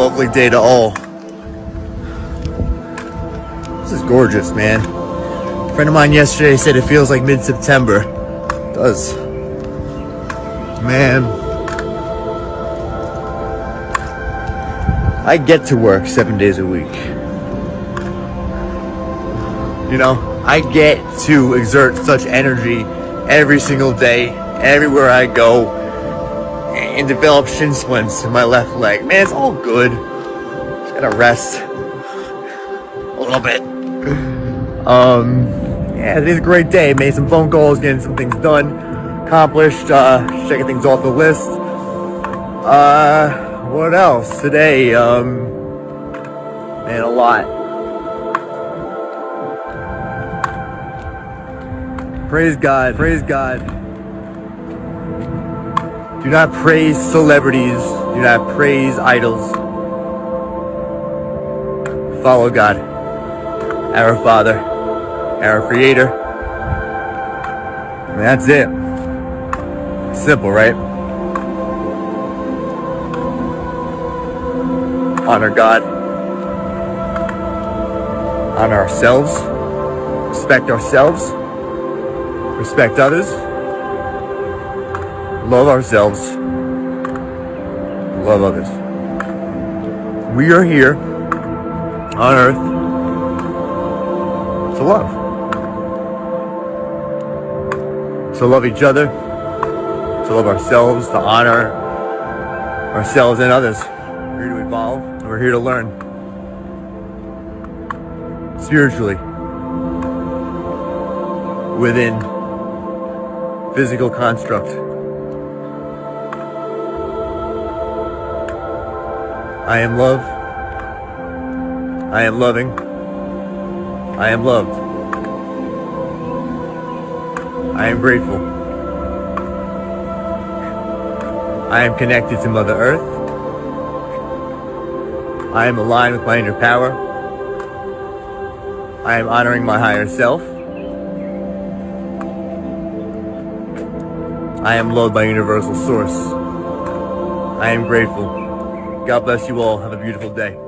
Lovely day to all. This is gorgeous, man. A friend of mine yesterday said it feels like mid-September. It does. Man. I get to work 7 days a week. You know, I get to exert such energy every single day, everywhere I go, and develop shin splints in my left leg. Man, it's all good. Just gotta rest a little bit. Yeah, today's a great day. Made some phone calls, getting some things done, accomplished, checking things off the list. What else today? Man, a lot. Praise God. Praise God. Do not praise celebrities. Do not praise idols. Follow God, our Father, our Creator. And that's it. Simple, right? Honor God. Honor ourselves. Respect ourselves. Respect others. Love ourselves. Love others. We are here on earth to love. To love each other. To love ourselves. To honor ourselves and others. We're here to evolve. And we're here to learn. Spiritually. Within physical construct. I am love. I am loving. I am loved. I am grateful. I am connected to Mother Earth. I am aligned with my inner power. I am honoring my higher self. I am loved by Universal Source. I am grateful. God bless you all. Have a beautiful day.